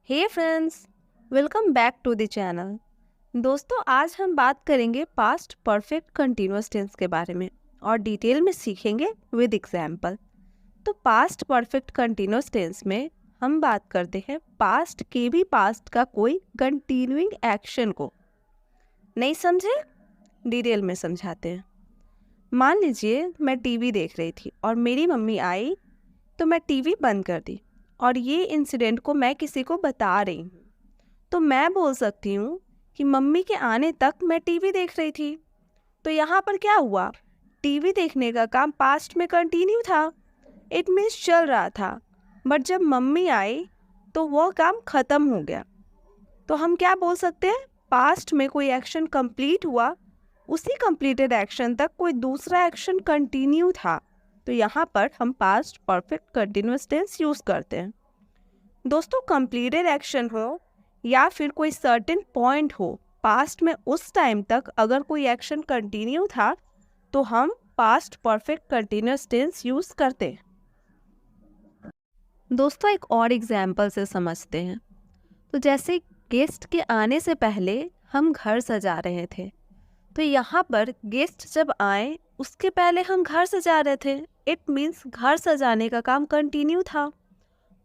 Hey friends, welcome back to the channel. दोस्तों, आज हम बात करेंगे पास्ट परफेक्ट कंटिन्यूअस टेंस के बारे में और डिटेल में सीखेंगे विद एग्जाम्पल। तो पास्ट परफेक्ट कंटिन्यूअस टेंस में हम बात करते हैं पास्ट के भी पास्ट का कोई कंटिन्यूइंग एक्शन को। नहीं समझे? डिटेल में समझाते हैं। मान लीजिए मैं टीवी देख रही थी और मेरी मम्मी आई तो मैं टीवी बंद कर दी और ये इंसिडेंट को मैं किसी को बता रही हूँ। तो मैं बोल सकती हूँ कि मम्मी के आने तक मैं टीवी देख रही थी। तो यहाँ पर क्या हुआ? टीवी देखने का काम पास्ट में कंटिन्यू था, इट मीन्स चल रहा था। बट जब मम्मी आई तो वो काम ख़त्म हो गया। तो हम क्या बोल सकते हैं? पास्ट में कोई एक्शन कंप्लीट हुआ, उसी कंप्लीटेड एक्शन तक कोई दूसरा एक्शन कंटिन्यू था। तो यहाँ पर हम past perfect continuous tense use करते हैं। दोस्तों, कंप्लीटेड एक्शन हो या फिर कोई सर्टेन पॉइंट हो, पास्ट में उस टाइम तक अगर कोई एक्शन कंटिन्यू था तो हम past perfect continuous tense use करते हैं। दोस्तों, एक और एग्जाम्पल से समझते हैं। तो जैसे गेस्ट के आने से पहले हम घर सजा रहे थे, तो यहाँ पर गेस्ट जब आए उसके पहले हम घर सजा रहे थे, इट मीन्स घर सजाने का काम कंटिन्यू था।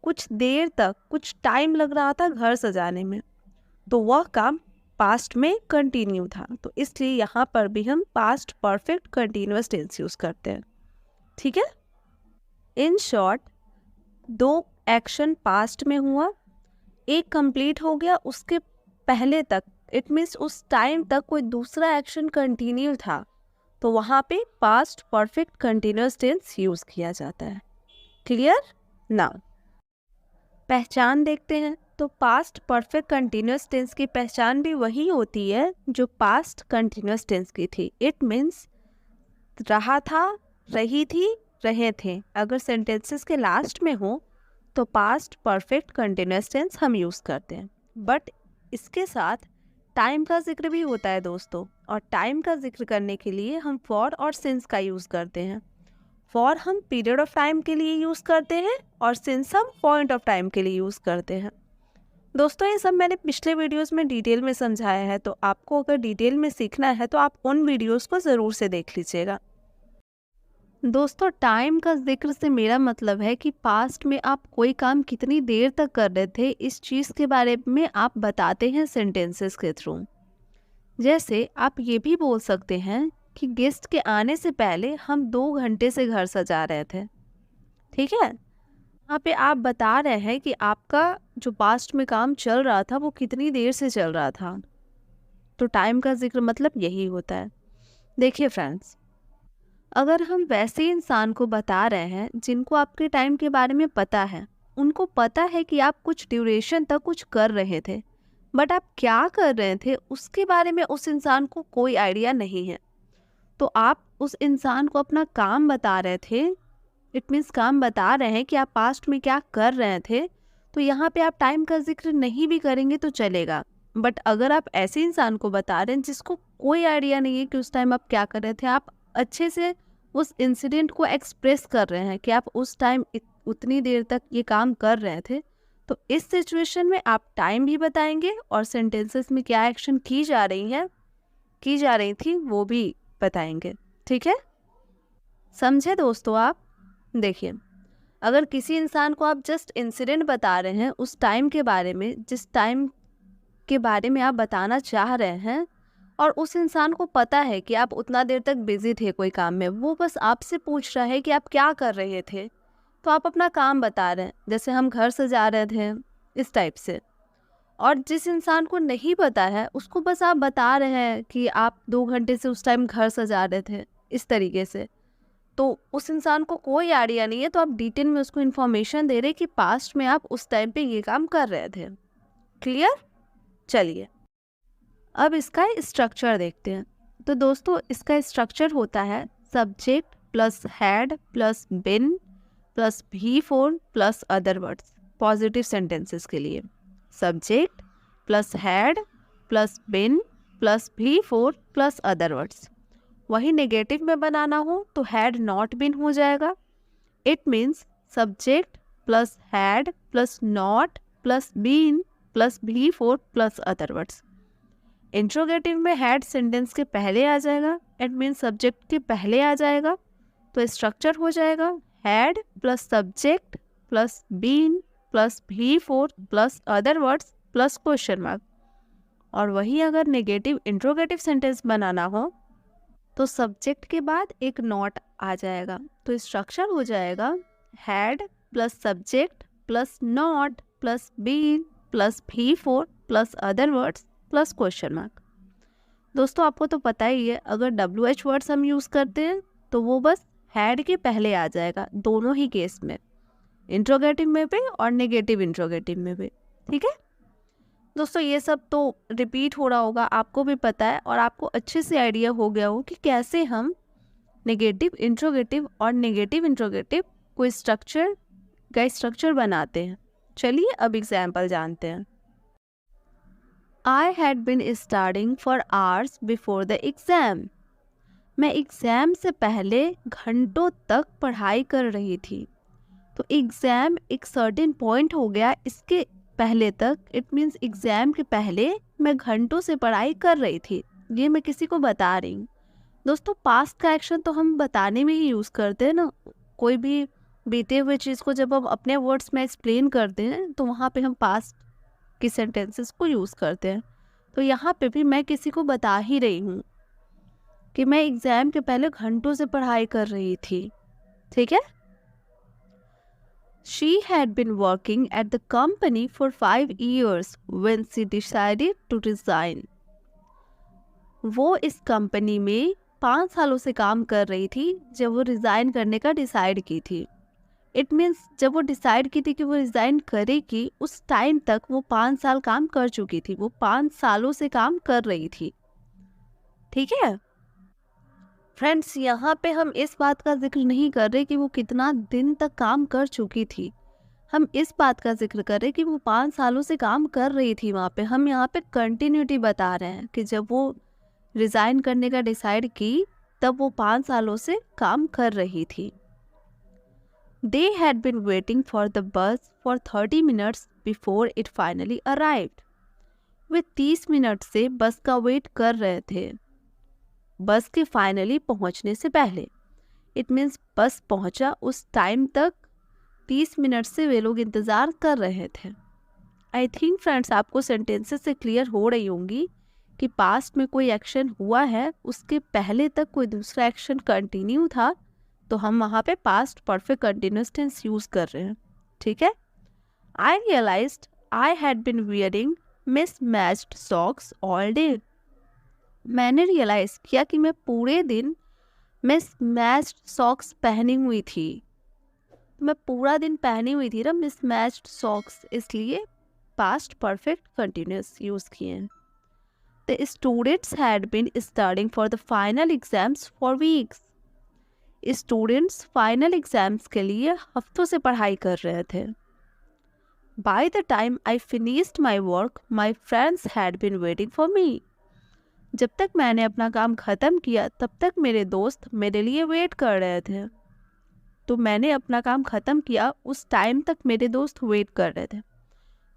कुछ देर तक, कुछ टाइम लग रहा था घर सजाने में, तो वह काम पास्ट में कंटिन्यू था। तो इसलिए यहाँ पर भी हम past perfect continuous tense use करते हैं। ठीक है? इन शॉर्ट, दो एक्शन पास्ट में हुआ, एक कंप्लीट हो गया, उसके पहले तक, इट मीन्स उस टाइम तक कोई दूसरा एक्शन कंटिन्यू था, तो वहाँ पे past perfect continuous tense use किया जाता है। क्लियर? नाउ पहचान देखते हैं। तो पास्ट परफेक्ट कंटिन्यूअस टेंस की पहचान भी वही होती है जो पास्ट कंटिन्यूअस टेंस की थी। इट मीन्स रहा था, रही थी, रहे थे। अगर सेंटेंसेस के लास्ट में हो तो पास्ट परफेक्ट कंटिन्यूअस टेंस हम यूज़ करते हैं। बट इसके साथ टाइम का जिक्र भी होता है दोस्तों, और टाइम का जिक्र करने के लिए हम फॉर और सिंस का यूज़ करते हैं। फॉर हम पीरियड ऑफ टाइम के लिए यूज़ करते हैं और सिंस हम पॉइंट ऑफ टाइम के लिए यूज़ करते हैं। दोस्तों, ये सब मैंने पिछले वीडियोस में डिटेल में समझाया है, तो आपको अगर डिटेल में सीखना है तो आप उन वीडियोस को ज़रूर से देख लीजिएगा। दोस्तों, टाइम का जिक्र से मेरा मतलब है कि पास्ट में आप कोई काम कितनी देर तक कर रहे थे, इस चीज़ के बारे में आप बताते हैं सेंटेंसेस के थ्रू। जैसे आप ये भी बोल सकते हैं कि गेस्ट के आने से पहले हम 2 घंटे से घर सजा रहे थे। ठीक है? यहाँ पे आप बता रहे हैं कि आपका जो पास्ट में काम चल रहा था वो कितनी देर से चल रहा था। तो टाइम का जिक्र मतलब यही होता है। देखिए फ्रेंड्स, अगर हम वैसे इंसान को बता रहे हैं जिनको आपके टाइम के बारे में पता है, उनको पता है कि आप कुछ ड्यूरेशन तक कुछ कर रहे थे, बट आप क्या कर रहे थे उसके बारे में उस इंसान को कोई आइडिया नहीं है, तो आप उस इंसान को अपना काम बता रहे थे। इट मीन्स काम बता रहे हैं कि आप पास्ट में क्या कर रहे थे। तो यहाँ पे आप टाइम का जिक्र नहीं भी करेंगे तो चलेगा। बट अगर आप ऐसे इंसान को बता रहे हैं जिसको कोई आइडिया नहीं है कि उस टाइम आप क्या कर रहे थे, आप अच्छे से उस इंसिडेंट को एक्सप्रेस कर रहे हैं कि आप उस टाइम उतनी देर तक ये काम कर रहे थे, तो इस सिचुएशन में आप टाइम भी बताएंगे और सेंटेंसेस में क्या एक्शन की जा रही थी वो भी बताएंगे। ठीक है? समझे दोस्तों आप? देखिए, अगर किसी इंसान को आप जस्ट इंसिडेंट बता रहे हैं उस टाइम के बारे में, जिस टाइम के बारे में आप बताना चाह रहे हैं, और उस इंसान को पता है कि आप उतना देर तक बिजी थे कोई काम में, वो बस आपसे पूछ रहा है कि आप क्या कर रहे थे, तो आप अपना काम बता रहे हैं, जैसे हम घर सजा रहे थे, इस टाइप से। और जिस इंसान को नहीं पता है उसको बस आप बता रहे हैं कि आप 2 घंटे से उस टाइम घर सजा रहे थे, इस तरीके से। तो उस इंसान को कोई आइडिया नहीं है, तो आप डिटेल में उसको इन्फॉर्मेशन दे रहे कि पास्ट में आप उस टाइम पे ये काम कर रहे थे। क्लियर? चलिए, अब इसका स्ट्रक्चर देखते हैं। तो दोस्तों, इसका स्ट्रक्चर होता है subject plus had plus been plus V4 plus other words, positive sentences के लिए। Subject plus had plus been plus V4 plus other words. वही नेगेटिव में बनाना हो तो हैड नॉट बिन हो जाएगा। It means subject plus had plus not plus been plus भी4 प्लस अदर वर्ड्स। इंट्रोगेटिव में हैड सेंटेंस के पहले आ जाएगा, इट मीन सब्जेक्ट के पहले आ जाएगा, तो स्ट्रक्चर हो जाएगा had plus subject plus been plus भी4 plus other words plus question mark. और वही अगर नेगेटिव इंट्रोगेटिव सेंटेंस बनाना हो तो सब्जेक्ट के बाद एक नॉट आ जाएगा, तो स्ट्रक्चर हो जाएगा had plus subject plus not plus been plus भी4 plus other words plus question mark. दोस्तों आपको तो पता ही है, अगर WH वर्ड्स हम यूज़ करते हैं तो वो बस हैड के पहले आ जाएगा, दोनों ही केस में, इंट्रोगेटिव में भी और नेगेटिव इंट्रोगेटिव में भी। ठीक है दोस्तों, ये सब तो रिपीट हो रहा होगा, आपको भी पता है और आपको अच्छे से आइडिया हो गया हो कि कैसे हम नेगेटिव इंट्रोगेटिव और नेगेटिव इंट्रोगेटिव को स्ट्रक्चर बनाते हैं। चलिए अब एग्जाम्पल जानते हैं। I had been studying for hours before the exam. मैं एग्ज़ाम से पहले घंटों तक पढ़ाई कर रही थी। तो एग्ज़ाम एक सर्टेन पॉइंट हो गया, इसके पहले तक, इट मीन्स एग्ज़ाम के पहले मैं घंटों से पढ़ाई कर रही थी, ये मैं किसी को बता रही हूँ। दोस्तों पास्ट का एक्शन तो हम बताने में ही यूज़ करते हैं ना, कोई भी बीते हुए चीज़ को जब हम अपने वर्ड्स में एक्सप्लेन करते हैं तो वहाँ पे हम पास्ट की सेंटेंसेस को यूज़ करते हैं। तो यहाँ पे भी मैं किसी को बता ही रही हूँ कि मैं एग्ज़ाम के पहले घंटों से पढ़ाई कर रही थी। ठीक है। She had been working at the company for 5 years when she decided to resign. वो इस कंपनी में 5 सालों से काम कर रही थी जब वो रिज़ाइन करने का डिसाइड की थी। इट मीन्स जब वो डिसाइड की थी कि वो रिज़ाइन करेगी, उस टाइम तक वो 5 साल काम कर चुकी थी, वो 5 सालों से काम कर रही थी। ठीक है फ्रेंड्स, यहाँ पे हम इस बात का जिक्र नहीं कर रहे कि वो कितना दिन तक काम कर चुकी थी, हम इस बात का जिक्र कर रहे कि वो 5 सालों से काम कर रही थी वहाँ पे। हम यहाँ पे कंटिन्यूटी बता रहे हैं कि जब वो रिज़ाइन करने का डिसाइड की तब वो 5 सालों से काम कर रही थी। They had been waiting for the bus for 30 minutes before it finally arrived. Way 30 minute से बस का वेट कर रहे थे, बस के फाइनली पहुंचने से पहले। इट मीन्स बस पहुंचा, उस टाइम तक 30 मिनट से वे लोग इंतज़ार कर रहे थे। आई थिंक फ्रेंड्स आपको सेंटेंसेस से क्लियर हो रही होंगी कि पास्ट में कोई एक्शन हुआ है, उसके पहले तक कोई दूसरा एक्शन कंटिन्यू था, तो हम वहाँ पे past perfect continuous tense use कर रहे हैं। ठीक है। I realised I had been wearing mismatched socks all day. मैंने रियलाइज़ किया कि मैं पूरे दिन मिसमैच्ड सॉक्स पहनी हुई थी। मैं पूरा दिन पहनी हुई थी ना मिसमैच्ड सॉक्स, इसलिए पास्ट परफेक्ट कंटिन्यूअस यूज़ किए हैं। The students had been studying for the final exams for weeks. Students final exams के लिए हफ्तों से पढ़ाई कर रहे थे। Bye the time I finished my work my friends had been waiting for me. जब तक मैंने अपना काम ख़त्म किया तब तक मेरे दोस्त मेरे लिए वेट कर रहे थे। तो मैंने अपना काम ख़त्म किया, उस टाइम तक मेरे दोस्त वेट कर रहे थे।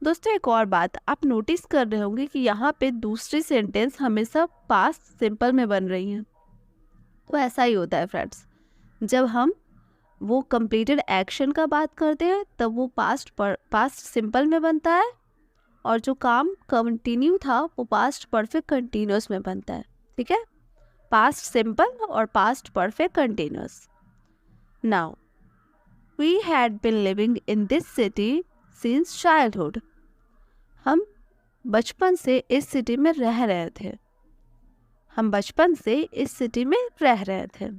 दोस्तों एक और बात आप नोटिस कर रहे होंगे कि यहाँ पे दूसरी सेंटेंस हमेशा पास्ट सिंपल में बन रही हैं। तो ऐसा ही होता है फ्रेंड्स, जब हम वो कंप्लीटेड एक्शन का बात करते हैं तब वो पास्ट सिंपल में बनता है, और जो काम कंटिन्यू था वो पास्ट परफेक्ट कंटिन्यूअस में बनता है। ठीक है, पास्ट सिंपल और past perfect continuous. Now we had been living in this city since childhood. हम बचपन से इस सिटी में रह रहे थे। हम बचपन से इस सिटी में रह रहे थे।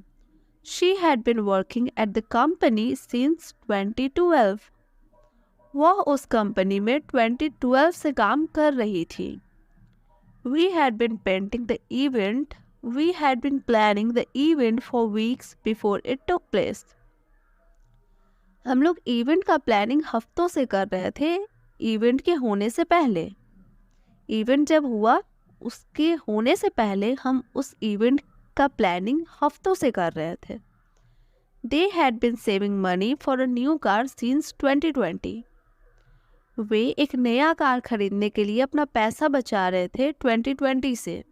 She had been working at the company since 2012. वह उस कंपनी में 2012 से काम कर रही थी। We had been painting the event. We had been planning the event for weeks before it took place. हम लोग इवेंट का प्लानिंग हफ्तों से कर रहे थे, इवेंट के होने से पहले। इवेंट जब हुआ उसके होने से पहले हम उस इवेंट का प्लानिंग हफ्तों से कर रहे थे। They had been saving money for a new car since 2020. वे एक नया कार खरीदने के लिए अपना पैसा बचा रहे थे 2020 से।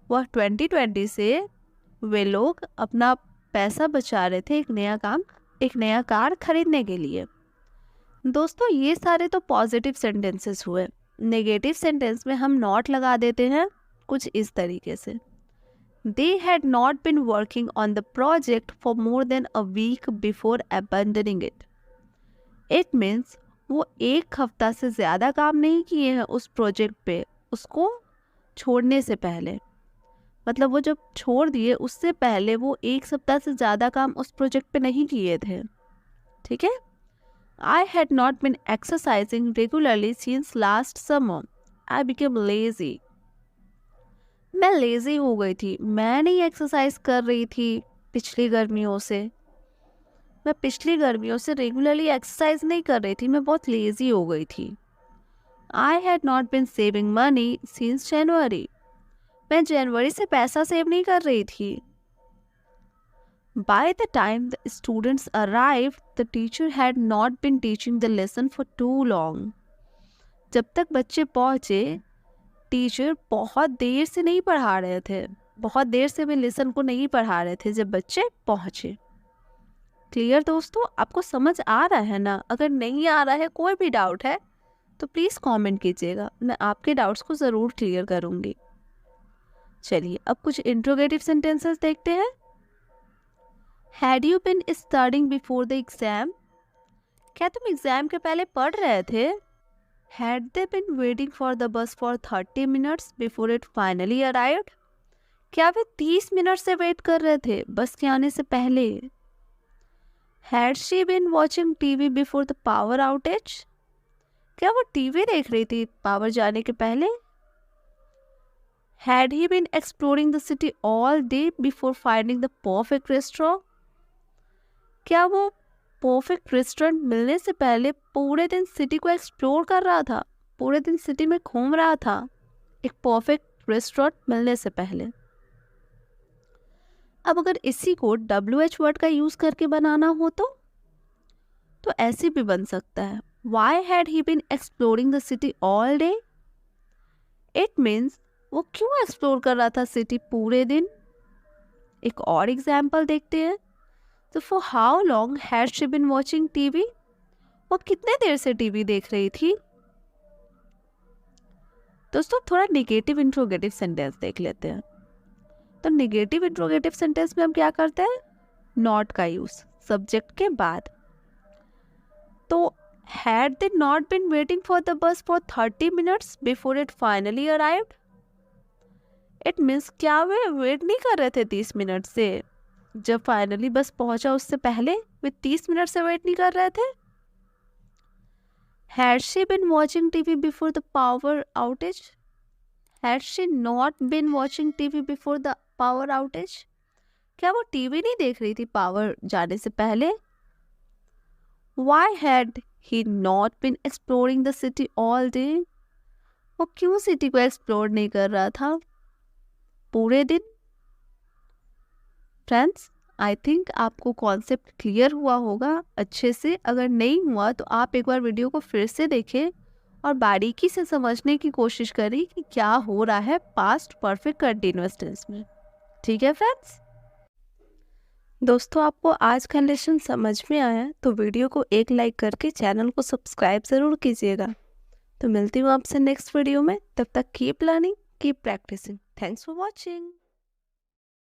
वह 2020 से वे लोग अपना पैसा बचा रहे थे एक नया कार खरीदने के लिए। दोस्तों ये सारे तो पॉजिटिव सेंटेंसेस हुए। नेगेटिव सेंटेंस में हम नॉट लगा देते हैं कुछ इस तरीके से। They had not been working on the project for more than a week before abandoning it. It means वो एक हफ्ता से ज़्यादा काम नहीं किए हैं उस प्रोजेक्ट पे, उसको छोड़ने से पहले। मतलब वो जब छोड़ दिए उससे पहले वो एक सप्ताह से ज़्यादा काम उस प्रोजेक्ट पे नहीं किए थे। ठीक है। I had not been exercising regularly since last summer. I became lazy. मैं लेज़ी हो गई थी, मैं नहीं एक्सरसाइज कर रही थी पिछली गर्मियों से। मैं पिछली गर्मियों से रेगुलरली एक्सरसाइज नहीं कर रही थी, मैं बहुत लेज़ी हो गई थी। I had not been saving money since January. मैं जनवरी से पैसा सेव नहीं कर रही थी। By the time the students arrive the teacher had not been teaching the lesson for too long. जब तक बच्चे पहुँचे टीचर बहुत देर से नहीं पढ़ा रहे थे, बहुत देर से वे लेसन को नहीं पढ़ा रहे थे जब बच्चे पहुँचे। क्लियर दोस्तों, आपको समझ आ रहा है ना? अगर नहीं आ रहा है, कोई भी डाउट है तो प्लीज़ कमेंट कीजिएगा, मैं आपके डाउट्स को ज़रूर क्लियर करूँगी। चलिए अब कुछ इंट्रोगेटिव सेंटेंसेस देखते हैं। Had you been studying before the exam? क्या तुम एग्ज़ाम के पहले पढ़ रहे थे? Had they been waiting for the bus for 30 minutes before it finally arrived? क्या वे 30 मिनट से वेट कर रहे थे बस के आने से पहले? Had she been watching TV before the power outage? क्या वो टीवी देख रही थी पावर जाने के पहले? Had he been exploring the city all day before finding the perfect restaurant? क्या वो परफेक्ट रेस्टोरेंट मिलने से पहले पूरे दिन सिटी को एक्सप्लोर कर रहा था, पूरे दिन सिटी में घूम रहा था एक परफेक्ट रेस्टोरेंट मिलने से पहले? अब अगर इसी को WH वर्ड का यूज़ करके बनाना हो तो ऐसे भी बन सकता है। Why had he been exploring the city all day? It means वो क्यों एक्सप्लोर कर रहा था सिटी पूरे दिन? एक और एग्जाम्पल देखते हैं। तो for how long had she been watching TV? वो कितने देर से टीवी देख रही थी? दोस्तों थोड़ा नेगेटिव इंट्रोगेटिव सेंटेंस देख लेते हैं। तो नेगेटिव इंट्रोगेटिव सेंटेंस में हम क्या करते हैं? नॉट का यूज सब्जेक्ट के बाद। तो had they not been waiting for the bus for 30 minutes before it finally arrived? It means क्या वे वेट नहीं कर रहे थे 30 मिनट से? जब फाइनली बस पहुंचा उससे पहले वे 30 मिनट से वेट नहीं कर रहे थे? Had she been watching TV before the power outage? Had she not been watching TV before the power outage? क्या वो टीवी नहीं देख रही थी पावर जाने से पहले? Why had he not been exploring the city all day? वो क्यों सिटी को एक्सप्लोर नहीं कर रहा था पूरे दिन? फ्रेंड्स आई थिंक आपको कॉन्सेप्ट क्लियर हुआ होगा अच्छे से। अगर नहीं हुआ तो आप एक बार वीडियो को फिर से देखें और बारीकी से समझने की कोशिश करें कि क्या हो रहा है पास्ट परफेक्ट कंटीन्यूअस टेंस में। ठीक है फ्रेंड्स? दोस्तों आपको आज का लेसन समझ में आया तो वीडियो को एक लाइक करके चैनल को सब्सक्राइब ज़रूर कीजिएगा। तो मिलती हूँ आपसे नेक्स्ट वीडियो में, तब तक keep learning keep practising. Thanks for watching.